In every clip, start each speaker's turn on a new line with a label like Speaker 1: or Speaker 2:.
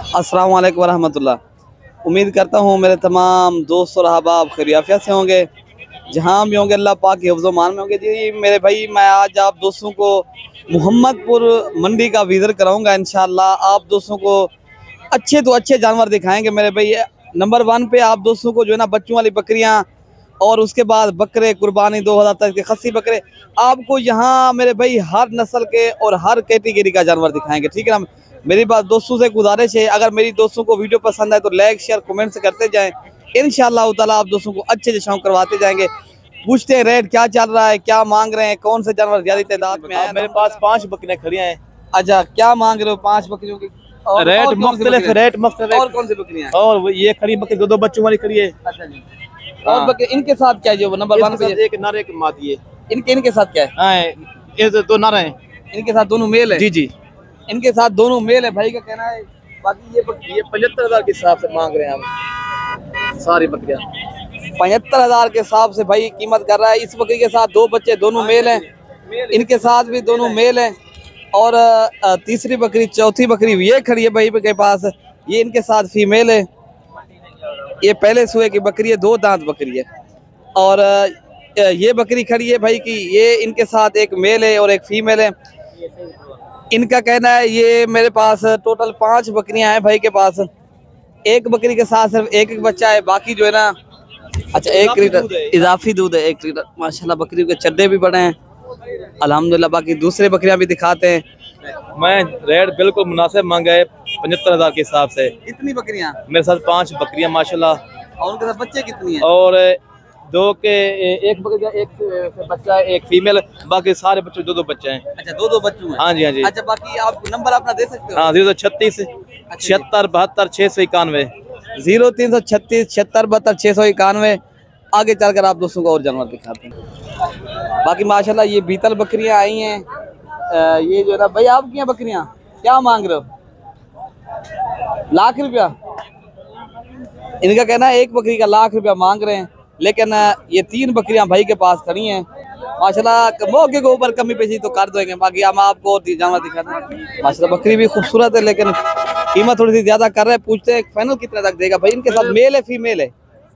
Speaker 1: अस्सलाम वालेकुम वरहमतुल्लाह। उम्मीद करता हूँ मेरे तमाम दोस्त और अहबाब खैरियत से होंगे, जहाँ भी होंगे अल्लाह पाक के हिफ्ज़ मान में होंगे। जी मेरे भाई, मैं आज आप दोस्तों को मोहम्मदपुर मंडी का विज़िट कराऊंगा इंशाअल्लाह। आप दोस्तों को अच्छे तो अच्छे जानवर दिखाएंगे मेरे भाई। नंबर 1 पे आप दोस्तों को जो है ना बच्चों वाली बकरियाँ, और उसके बाद बकरे कुर्बानी 2000 तक के खस्सी बकरे, आपको यहाँ मेरे भाई हर नस्ल के और हर कैटेगरी का जानवर दिखाएंगे, ठीक है ना। मेरी बात दोस्तों से गुजारिश है, अगर मेरी दोस्तों को वीडियो पसंद आए तो लाइक शेयर कमेंट से करते जाएं। इंशाअल्लाह ताला आप दोस्तों को अच्छे से शौक करवाते जाएंगे। पूछते हैं रेट क्या चल रहा है, क्या मांग रहे हैं, कौन से जानवर ज्यादा तादाद में है।
Speaker 2: मेरे पास 5 बकरियां खड़ी हैं।
Speaker 1: अच्छा, क्या मांग रहे हो 5 बकरियों की?
Speaker 2: रेट मुख्तलिफ, रेट मुख्तलिफ।
Speaker 1: और कौन सी बकरियां?
Speaker 2: और ये खड़ी बकरी 2 बच्चों वाली खड़ी है।
Speaker 1: अच्छा जी। और बकरी इनके साथ क्या है जो नंबर 1 पे?
Speaker 2: एक नर एक मादी है।
Speaker 1: इनके साथ क्या है?
Speaker 2: हाँ, ये तो नर हैं।
Speaker 1: इनके साथ दोनों मेल है?
Speaker 2: जी जी,
Speaker 1: इनके साथ दोनों मेल है भाई का कहना है। बाकी ये
Speaker 2: 75,000 के हिसाब से मांग रहे हैं हम सारी बकरियां।
Speaker 1: 75,000 के हिसाब से भाई कीमत कर रहा है। इस बकरी के साथ 2 बच्चे दोनों मेल हैं, इनके साथ भी दोनों मेल हैं। और तीसरी बकरी, चौथी बकरी ये खड़ी है भाई के पास, ये इनके साथ फीमेल है। ये पहले सुए की बकरी है, 2 दांत बकरी है। और ये बकरी खड़ी है भाई की, ये इनके साथ एक मेल है और एक फीमेल है। इनका कहना है ये मेरे पास टोटल 5 बकरियां हैं भाई के पास। एक बकरी के साथ सिर्फ एक बच्चा है, बाकी जो है ना, अच्छा 1 लीटर इजाफी दूध है, 1 लीटर माशाल्लाह। बकरी के चड्डे भी बड़े हैं अल्हम्दुलिल्लाह। बाकी दूसरे बकरियां भी दिखाते हैं।
Speaker 2: मैं रेट बिल्कुल मुनासिब मांगा है 75,000 के हिसाब से।
Speaker 1: कितनी बकरियां
Speaker 2: मेरे साथ 5 बकरियां माशाल्लाह।
Speaker 1: और उनके साथ बच्चे कितनी हैं?
Speaker 2: और 2 के एक बकरी, एक बच्चा है, एक फीमेल, बाकी सारे बच्चे 2 बच्चे हैं।
Speaker 1: अच्छा, 2 बच्चों हैं।
Speaker 2: हाँ जी, हाँ जी।
Speaker 1: अच्छा, बाकी आप नंबर अपना दे सकते हो?
Speaker 2: हाँ, 036 76 72 691।
Speaker 1: 0336 76 72 691। आगे चलकर आप दोस्तों को और जानवर दिखाते हैं। बाकी माशाल्लाह ये बीतल बकरियां आई हैं। ये जो है ना भाई आपकी हैं बकरियां, क्या मांग रहे हो? लाख रुपया? इनका कहना है एक बकरी का लाख रुपया मांग रहे हैं, लेकिन ये 3 बकरियां भाई के पास खड़ी हैं माशाल्लाह। मौके के ऊपर कमी पेशी तो कर देंगे। बाकी हम आपको और जानवर दिखाते हैं। माशाल्लाह बकरी भी खूबसूरत है, लेकिन कीमत थोड़ी सी ज्यादा कर रहे हैं। पूछते हैं फाइनल कितने तक देगा भाई? इनके साथ मेल है फीमेल है?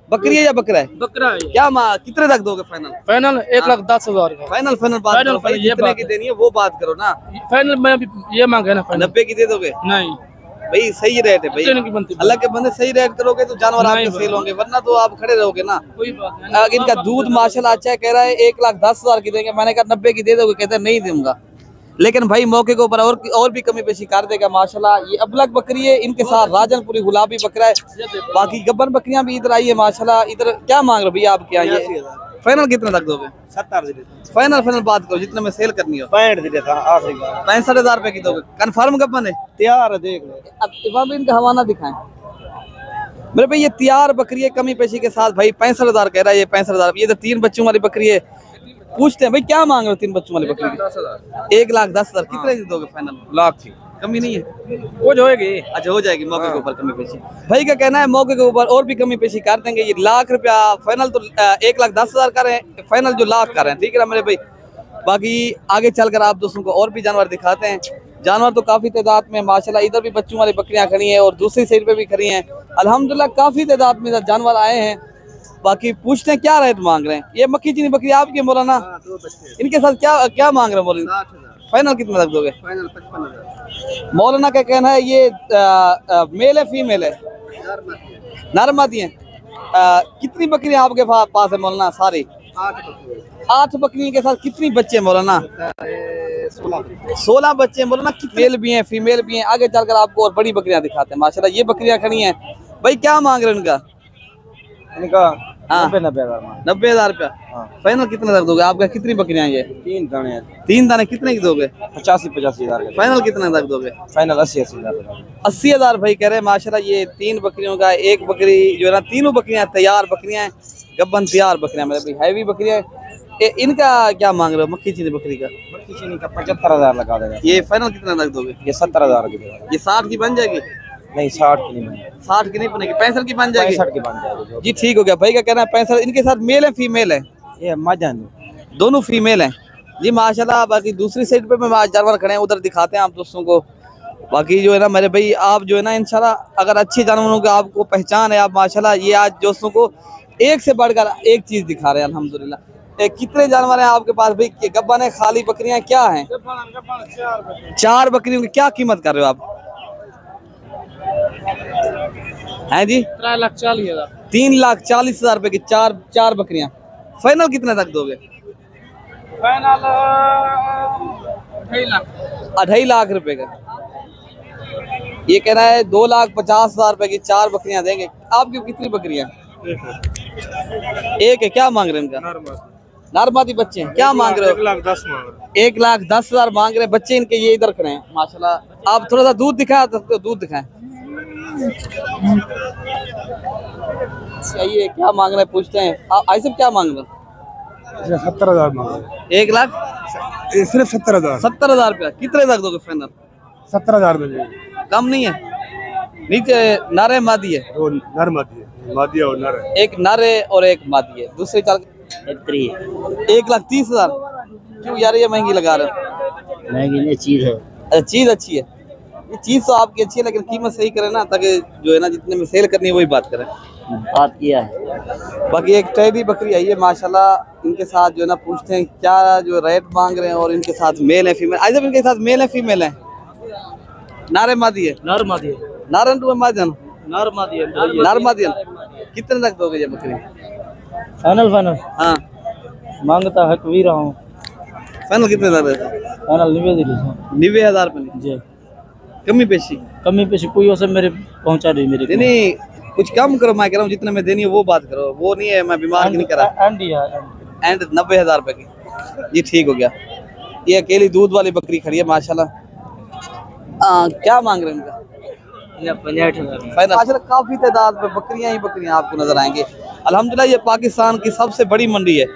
Speaker 1: बकरी है या बकरा है?
Speaker 2: बकरा है।
Speaker 1: क्या कितने तक दोगे फाइनल?
Speaker 2: फाइनल 1,10,000 का।
Speaker 1: फाइनल बात करो भाई, कितने की देनी है वो बात करो ना।
Speaker 2: फाइनल मैं ये मांगे ना।
Speaker 1: 90 की दे दोगे?
Speaker 2: नहीं
Speaker 1: भाई सही रेट है भाई, अल्लाह के बंदे सही रेट करोगे तो जानवर आपके सेल होंगे, वरना तो आप खड़े रहोगे ना।
Speaker 2: कोई बात नहीं।
Speaker 1: इनका दूध माशाल्लाह अच्छा है, कह रहा है 1,10,000 की देंगे। मैंने कहा 90 की दे दोगे, कहते नहीं दूंगा। लेकिन भाई मौके के ऊपर और भी कमी पेशी कर देगा माशाल्लाह। ये अबलग बकरी है, इनके साथ राजनपुरी गुलाबी बकरा है। बाकी गब्बर बकरियां भी इधर आई है माशाल्लाह। इधर क्या मांग रहे हो भैया आप? क्या ये फाइनल कितने तक दोगे?
Speaker 2: 70
Speaker 1: फाइनल बात करो, जितने में सेल करनी हो।
Speaker 2: 65,000
Speaker 1: रुपए की दोगे? कन्फर्म गब्बर है?
Speaker 2: तैयार है, देख लो।
Speaker 1: अब भी इनका हवाना दिखाएं मेरे भाई। ये तैयार बकरी है कमी पेशी के साथ भाई। 65,000 कह रहा है ये। 65,000। ये तो 3 बच्चों वाली बकरी है। पूछते हैं भाई क्या मांग रहे हो 3 बच्चों वाली बकरी की? 1,10,000। कितने की दोगे फाइनल?
Speaker 2: लाख की
Speaker 1: कमी नहीं है?
Speaker 2: कुछ होएगी।
Speaker 1: अच्छा, हो जाएगी मौके के ऊपर कमी पेशी। भाई का कहना है मौके के ऊपर और भी कमी पेशी कर देंगे। ये लाख रुपया फाइनल तो 1,10,000 का रहे हैं, फाइनल जो लाख का रहे हैं, ठीक है ना मेरे भाई। बाकी आगे चलकर आप दोस्तों को और भी जानवर दिखाते हैं। जानवर तो काफी तादाद में माशाल्लाह। इधर भी बच्चों वाली बकरियां खड़ी हैं और दूसरी साइड पे भी खड़ी हैं अल्हम्दुलिल्लाह। काफी तादाद में जानवर आए हैं। बाकी पूछते हैं क्या रेट मांग रहे हैं। ये मक्खी चीनी बकरी आपकी है मौलाना? इनके साथ क्या मांग रहे हैं मौलाना? फाइनल कितने तक दोगे?
Speaker 2: फाइनल 55,000।
Speaker 1: मौलाना का कहना है ये मेल है फीमेल है? नर मादी है। कितनी बकरियां आपके पास है मौलाना? सारी 8 बकरियों के साथ कितनी बच्चे हैं मौलाना? 16 बच्चे हैं मौलाना। मेल भी हैं फीमेल भी हैं। आगे चलकर आपको और बड़ी बकरियां दिखाते हैं माशाल्लाह। ये बकरियां खड़ी हैं भाई। क्या मांग रहे हैं इनका? हाँ, 90,000 रुपया। फाइनल कितने तक दोगे? आपका कितनी बकरियां ये?
Speaker 2: 3 दाने।
Speaker 1: 3 दाने कितने की दोगे?
Speaker 2: 85,000
Speaker 1: फाइनल कितने तक दोगे?
Speaker 2: फाइनल 80,000।
Speaker 1: 80,000 भाई कह रहे हैं माशाल्लाह। ये 3 बकरियों का एक बकरी जो है ना, तीनों बकरियां तैयार बकरियां हैं, गब्बन तैयार बकरियां मेरे भाई, हैवी बकरियां। इनका क्या मांग रहे हो मक्खी चीनी बकरी का?
Speaker 2: मक्खी चीनी का 75,000 लगा देगा।
Speaker 1: ये फाइनल कितना तक दोगे?
Speaker 2: ये 70,000 की देगा।
Speaker 1: ये 60 की बन जाएगी?
Speaker 2: नहीं, 60 की नहीं बनेगी।
Speaker 1: 60 की नहीं बनेगी, 65 की बन जाएगी?
Speaker 2: 65 की बन जाएगी
Speaker 1: जी, ठीक हो गया। भाई का कहना है 65। इनके साथ मेल है फीमेल है?
Speaker 2: ये मजन
Speaker 1: दोनों फीमेल हैं जी माशाल्लाह। बाकी दूसरी साइड पे मैं जानवर खड़े हैं, उधर दिखाते हैं आप दोस्तों को। बाकी जो है ना मेरे भाई, आप जो है ना इंशाल्लाह अगर अच्छे जानवरों की आपको पहचान है, आप माशाल्लाह ये आज दोस्तों को एक से बढ़कर एक चीज दिखा रहे हैं अल्हम्दुलिल्लाह। कितने जानवर हैं आपके पास भाई? गब्बन है, खाली बकरियां क्या हैं? 4 बकरियों की क्या कीमत कर रहे हो आप? हैं जी
Speaker 2: 3,40,000।
Speaker 1: 3,40,000 रुपए की चार बकरियां। फाइनल कितने तक दोगे?
Speaker 2: फाइनल 2.5 लाख।
Speaker 1: 2.5 लाख रुपए का। ये कह रहा है 2,50,000 रुपए की 4 बकरियां देंगे। आपकी कितनी बकरियां? एक है। क्या मांग रहे हैं इनका? नारमादी बच्चे हैं। क्या मांग रहे हो?
Speaker 2: 1,10,000 मांग रहे।
Speaker 1: 1,10,000 मांग रहे हैं बच्चे इनके। ये इधर खड़े हैं माशाल्लाह। आप थोड़ा सा दूध दिखा सकते हो? दूध दिखाएं। ये क्या मांग रहे हैं पूछते हैं। आई सब क्या मांग रहे हैं?
Speaker 2: 70,000 मांग रहे।
Speaker 1: 1 लाख
Speaker 2: सिर्फ 70,000।
Speaker 1: 70,000 रुपया। कितने तक दोगे फाइनल?
Speaker 2: 70,000 में
Speaker 1: कम नहीं है? नीचे नारे मादी है?
Speaker 2: वो नर मादी और नर है।
Speaker 1: एक नर है और एक मादी है। दूसरे चाल 1,30,000। क्यों यार ये महंगी लगा रहे हो?
Speaker 3: महंगी नहीं चीज है।
Speaker 1: अच्छा चीज अच्छी है। ये चीज तो आपकी अच्छी है लेकिन कीमत सही करे ना, ताकि जो है ना जितने में सेल करनी है वही बात करें।
Speaker 3: बात किया है।
Speaker 1: बाकी एक टैडी बकरी आई है माशाल्लाह। इनके साथ जो है ना पूछते हैं क्या जो रेट मांग रहे हैं, और इनके साथ मेल है फीमेल? आज इनके साथ मेल है फीमेल है? नारे मादी है?
Speaker 3: नर मादी है।
Speaker 1: नारन टू मादन?
Speaker 3: नर मादी है।
Speaker 1: नार मादियन। कितने तक दोगे ये बकरी?
Speaker 3: फाइनल
Speaker 1: हाँ
Speaker 3: मांगता है कभी रहा हूँ।
Speaker 1: फाइनल कितने तक देते?
Speaker 3: फाइनल
Speaker 1: 90,000 रुपये
Speaker 3: जी।
Speaker 1: कमी पेशी?
Speaker 3: कमी पेशी कोई हो सब मेरे पहुंचा नहीं मेरे।
Speaker 1: नहीं कुछ कम करो। मैं कह रहा हूँ जितने में देनी है वो बात करो। वो नहीं है मैं बीमार की नहीं करा। एंड 90,000 रुपए की। जी ठीक हो गया। ये अकेली दूध वाली बकरी खड़ी है माशाल्लाह। क्या मांग रहे हैं इनका?
Speaker 3: 65,000।
Speaker 1: माशाल्लाह काफी तादाद में बकरियां ही बकरियां आपको नजर आएंगे। अल्हम्दुलिल्लाह ये पाकिस्तान की सबसे बड़ी मंडी है।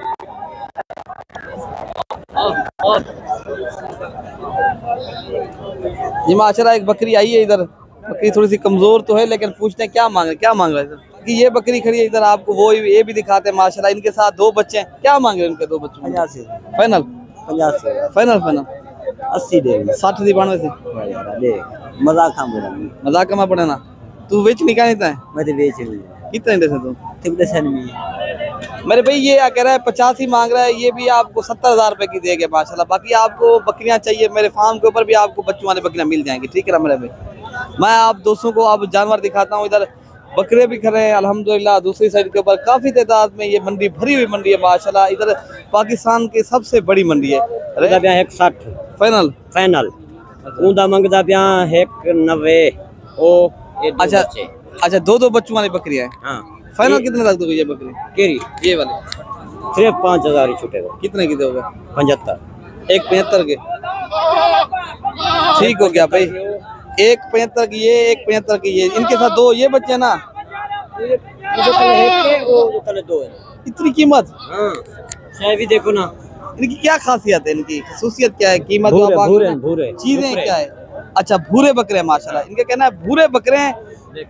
Speaker 1: जी माशाल्लाह एक बकरी आई है इधर। बकरी थोड़ी सी कमजोर तो है लेकिन पूछते हैं क्या मांग रहे हैं कि ये बकरी खड़ी है इधर। आपको वो ये भी दिखाते हैं माशाल्लाह। इनके साथ 2 बच्चे हैं। क्या मांग रहे हैं इनके 2 बच्चों?
Speaker 3: 85।
Speaker 1: फाइनल?
Speaker 3: 85।
Speaker 1: फाइनल
Speaker 3: 80 दे
Speaker 1: 60 दी 92 से।
Speaker 3: मजाक हम
Speaker 1: मजाक कमा पड़े ना। तू बेच निकालता है?
Speaker 3: मैं तो बेच
Speaker 1: कितने दे से तू?
Speaker 3: में
Speaker 1: मेरे भाई ये कह रहा है 85 मांग रहा है। ये भी आपको 70,000 रुपए की देगा माशाल्लाह। बाकी आपको बकरियां चाहिए मेरे फार्म के ऊपर भी आपको बच्चों वाली बकरियां मिल जाएंगी। ठीक है ना मेरे भाई। मैं आप दोस्तों को अब जानवर दिखाता हूँ। इधर बकरे भी खड़े हैं अल्हम्दुलिल्लाह। दूसरी साइड के ऊपर काफी तादाद में ये मंडी भरी हुई मंडी है माशाल्लाह। इधर पाकिस्तान की सबसे बड़ी मंडी है।
Speaker 3: 160
Speaker 1: फाइनल?
Speaker 3: फाइनल ऊंदा मंगदा पिया 190। ओ
Speaker 1: अच्छा अच्छा 2 बच्चों वाली बकरियां हैं।
Speaker 3: हाँ
Speaker 1: फाइनल कितने तक दोगे ये बकरी?
Speaker 3: केरी
Speaker 1: ये वाली
Speaker 3: सिर्फ 5,000 ही छूटेगा।
Speaker 1: कितने की दोगे?
Speaker 3: 75।
Speaker 1: एक 75 के। ठीक हो गया भाई। एक 75 की ये, एक 75 की ये। इनके साथ 2 ये बच्चे ना।
Speaker 3: दो है।
Speaker 1: इतनी कीमत?
Speaker 3: हाँ भी देखो ना।
Speaker 1: इनकी क्या खासियत है? इनकी खसूसियत क्या है? कीमत
Speaker 3: भूरे
Speaker 1: चीजें क्या है? अच्छा भूरे बकरे हैं माशाल्लाह। इनका कहना है भूरे बकरे हैं।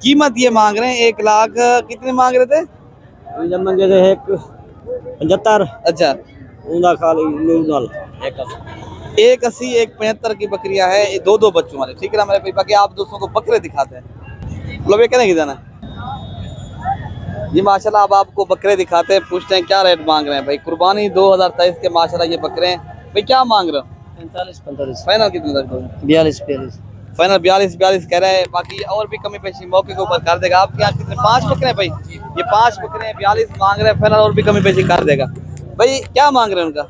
Speaker 1: कीमत ये मांग रहे हैं 1 लाख। कितने मांग रहे थे?
Speaker 3: जब मंगे थे 75।
Speaker 1: अच्छा
Speaker 3: ऊंदा खाली
Speaker 1: 180 एक 75 की बकरियां हैं। 2 बच्चों वाले। ठीक है ना मेरे भाई। बाकी आप दोस्तों को बकरे दिखाते हैं। मतलब ये कहने की जाना जी माशाल्लाह। अब आपको बकरे दिखाते हैं। पूछते हैं क्या रेट मांग रहे हैं भाई। कुर्बानी 2023 के माशाल्लाह ये बकरे हैं भाई। क्या मांग रहे हो?
Speaker 3: 45-45।
Speaker 1: फाइनल कितने तक दोगे?
Speaker 3: 42-42।
Speaker 1: फाइनल 42 कह रहे हैं। बाकी और भी कमी पेशी मौके के ऊपर कर देगा। आपके यहाँ कितने? 5 बकरे हैं भाई। ये 5 बकरे हैं। 42 मांग रहे हैं। फाइनल और भी कमी पेशी कर देगा भाई। क्या मांग रहे हैं उनका?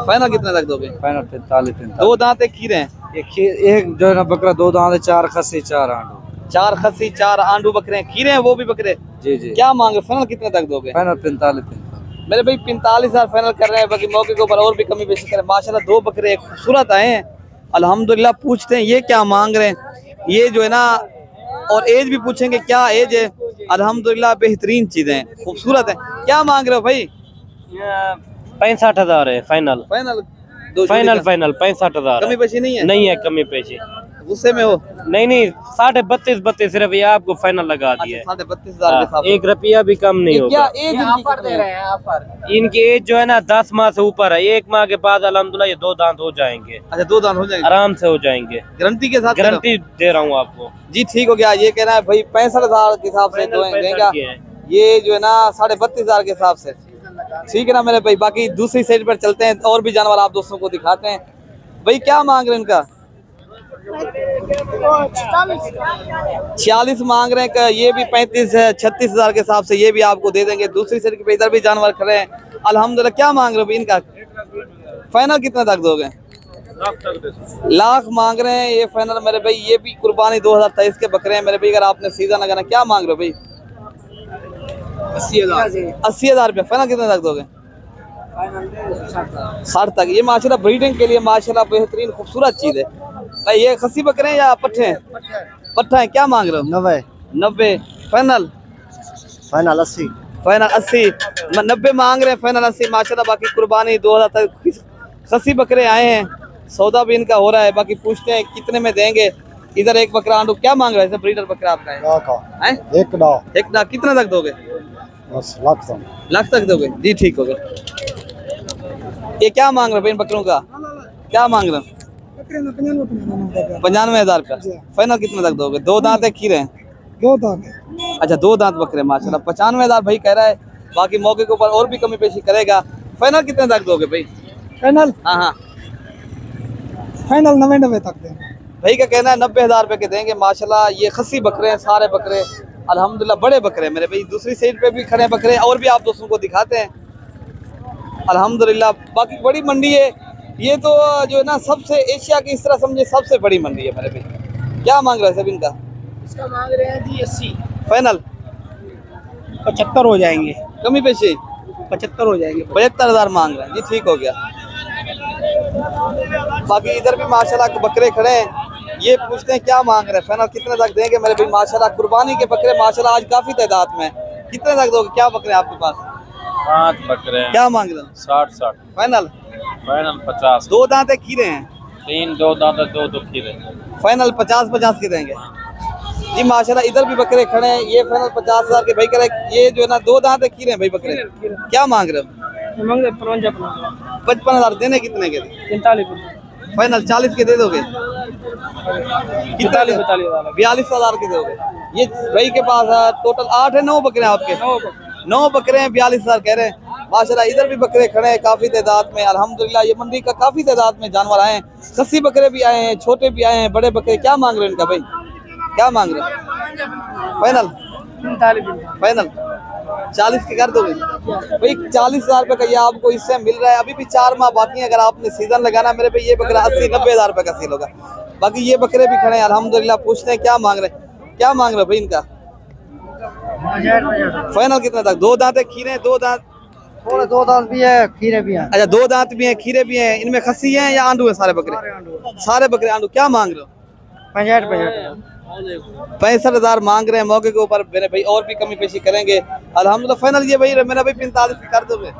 Speaker 1: फाइनल कितने तक दोगे?
Speaker 3: फाइनल 45।
Speaker 1: 2 दांत एक खीरे हैं।
Speaker 3: एक जो है ना बकरा 2 दांत है, 4 खस्सी 4 आंडू।
Speaker 1: 4 खस्सी 4 आंडू बकरे हैं। खीरे हैं वो भी बकरे।
Speaker 3: जी
Speaker 1: क्या मांग रहे? फाइनल कितने तक दोगे?
Speaker 3: फाइनल 45।
Speaker 1: मेरे भाई 45,000 फाइनल कर रहे हैं। बाकी मौके के ऊपर और भी कमी पेशी करें माशाल्लाह। 2 बकरे एक खूबसूरत आए हैं अल्हम्दुलिल्लाह। पूछते हैं ये क्या मांग रहे हैं। ये जो है ना और एज भी पूछेंगे क्या एज है। अल्हम्दुलिल्लाह बेहतरीन चीजें खूबसूरत है। क्या मांग रहे हो भाई?
Speaker 3: 65,000 है फाइनल।
Speaker 1: फाइनल
Speaker 3: 65,000
Speaker 1: कमी पेशी नहीं है?
Speaker 3: नहीं है कमी पेशी।
Speaker 1: गुस्से में हो?
Speaker 3: नहीं 32,500 सिर्फ ये आपको फाइनल लगा दिया है।
Speaker 1: 32,500 के साथ
Speaker 3: 1 रुपया भी कम नहीं
Speaker 1: क्या
Speaker 3: होगा।
Speaker 1: एज ऑफर दे रहे हैं ऑफर?
Speaker 3: इनकी एज जो है ना 10 माह से ऊपर है। 1 माह के बाद अल्हम्दुलिल्लाह ये 2 दांत हो जाएंगे,
Speaker 1: अच्छा 2 दांत हो जाएंगे
Speaker 3: आराम से हो जाएंगे,
Speaker 1: गारंटी के साथ?
Speaker 3: गारंटी दे रहा हूँ आपको
Speaker 1: जी ठीक हो गया। ये कहना है भाई 65,000 के हिसाब से देगा, ये जो है ना 32,500 के हिसाब से, ठीक है ना मेरे भाई। बाकी दूसरी साइड पर चलते हैं और भी जानवर आप दोस्तों को दिखाते हैं। भाई क्या मांग रहे हैं इनका? 46 मांग रहे हैं। ये भी 35-36,000 के हिसाब से ये भी आपको दे देंगे। दूसरी साइड पे इधर भी जानवर खड़े हैं अल्हम्दुलिल्लाह। क्या मांग रहे हो भाई इनका? फाइनल कितना तक दोगे? लाख मांग रहे हैं ये फाइनल मेरे भाई। ये भी कुर्बानी 2023 के बकरे हैं मेरे भाई। अगर आपने सीजन लगाना, क्या मांग रहे हो भाई? 80,000 रुपया। फाइनल कितने तक दोगे? 60 तक। ये माशाल्लाह ब्रीडिंग के लिए माशाल्लाह बेहतरीन खूबसूरत चीज है भाई। ये खस्सी बकरे हैं या पट्ठे हैं? पट्ठा है। क्या मांग रहे हो? 90 फाइनल?
Speaker 3: फाइनल 80।
Speaker 1: फाइनल 80। 90 मांग रहे हैं, फाइनल 80 माशाल्लाह। बाकी कुर्बानी 2023 खस्सी बकरे आए हैं, सौदा भी इनका हो रहा है। बाकी पूछते हैं कितने में देंगे। इधर एक बकरा आंडू क्या मांग रहे हैं? ब्रीडर बकरा आपका है? एक ना कितना तक दोगे? लाख तक दोगे? जी ठीक हो गया। ये क्या मांग रहे हो इन बकरों का? क्या मांग रहे हो? 95,000 रुपया। फाइनल कितने तक दोगे? 2 दांत है, खीरे हैं?
Speaker 4: 2 दांत।
Speaker 1: अच्छा 2 दांत बकरे माशाल्लाह। 95,000 भाई कह रहा है। बाकी मौके के ऊपर और भी कमी पेशी करेगा। फाइनल कितने तक दोगे भाई?
Speaker 4: फाइनल?
Speaker 1: हाँ
Speaker 4: फाइनल 99 तक देंगे।
Speaker 1: भाई का कहना है 90,000 रुपये के देंगे माशाल्लाह। ये खस्सी बकरे हैं, सारे बकरे अल्हम्दुलिल्लाह बड़े बकरे मेरे भाई। दूसरी साइड पे भी खड़े बकरे और भी आप दोस्तों को दिखाते हैं अल्हम्दुलिल्लाह। बाकी बड़ी मंडी है ये तो जो है ना, सबसे एशिया की इस तरह समझे सबसे बड़ी मंडी है मेरे भाई। क्या मांग रहे हैं सब इनका?
Speaker 4: इसका मांग रहे हैं जी 80।
Speaker 1: फाइनल
Speaker 4: 75 हो जाएंगे।
Speaker 1: कमी पेशी
Speaker 4: 75 हो जाएंगे।
Speaker 1: 75,000 मांग रहे हैं जी ठीक हो गया। बाकी इधर भी माशाल्लाह बकरे खड़े हैं। ये पूछते हैं क्या मांग रहे हैं, फाइनल कितने तक देंगे मेरे भाई? माशाल्लाह कुर्बानी के बकरे माशाल्लाह आज काफी तादाद में। कितने तक दोगे? क्या बकरे आपके पास?
Speaker 2: 5 बकरे हैं।
Speaker 1: क्या मांग रहे हो?
Speaker 2: 60।
Speaker 1: फाइनल?
Speaker 2: फाइनल 50।
Speaker 1: 2 दांत है, खीरे हैं?
Speaker 2: 3 2 दांत 2 खीरे।
Speaker 1: फाइनल 50 के देंगे जी माशाल्लाह। इधर भी बकरे खड़े हैं। ये फाइनल 50,000 के भाई करे। ये जो है ना 2 दांत है, खीरे हैं भाई बकरे। क्या मांग रहे हो? 55,000 देने कितने के?
Speaker 4: 43।
Speaker 1: फाइनल 40 के दे दोगे? कितना? 42,000 के दोगे? ये भाई के पास टोटल 8 है, 9 बकरे हैं आपके? 9 बकरे हैं, 42,000 कह रहे हैं माशाल्लाह। इधर भी बकरे खड़े हैं काफी तादाद में अल्हम्दुलिल्लाह। ये मंडी का काफी तादाद में जानवर आए हैं। खस्सी बकरे भी आए हैं, छोटे भी आए हैं, बड़े बकरे। क्या मांग रहे हैं इनका भाई? क्या मांग रहे हैं? फाइनल? फाइनल 40 के कर दोगे भाई? 40,000 रुपये का ये आपको इससे मिल रहा है। अभी भी 4 माह बाकी है। अगर आपने सीजन लगाना मेरे भाई, ये बकरा 80-90,000 रुपये का सेल होगा। बाकी ये बकरे भी खड़े हैं अल्हम्दुलिल्लाह। पूछते हैं क्या मांग रहे हैं? क्या मांग रहे हो भाई इनका? फाइनल कितना तक? 2 दांत है, खीरे हैं? 2 दांत?
Speaker 4: थोड़े 2 दांत भी है, खीरे भी हैं।
Speaker 1: अच्छा 2 दांत भी हैं, खीरे भी हैं। इनमें खस्सी हैं या आंडू है? सारे बकरे? सारे बकरे आंडू। क्या मांग रहे हो? 65,000 मांग रहे हैं मौके के ऊपर मेरे भाई। और भी कमी पेशी करेंगे अल्हम्दुलिल्लाह। फाइनल ये भाई मेरा भाई 45 कर दोगे?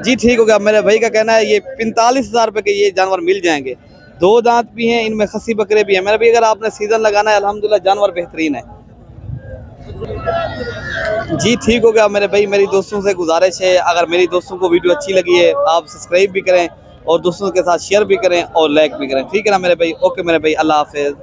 Speaker 1: जी ठीक हो गया। मेरे भाई का कहना है ये 45,000 रुपये के ये जानवर मिल जाएंगे। 2 दांत भी हैं, इनमें खस्सी बकरे भी हैं मेरे भाई। अगर आपने सीजन लगाना है अल्हम्दुलिल्लाह जानवर बेहतरीन है जी ठीक हो गया मेरे भाई। मेरी दोस्तों से गुजारिश है, अगर मेरी दोस्तों को वीडियो अच्छी लगी है आप सब्सक्राइब भी करें और दोस्तों के साथ शेयर भी करें और लाइक भी करें, ठीक है ना मेरे भाई? ओके मेरे भाई, अल्लाह हाफिज़।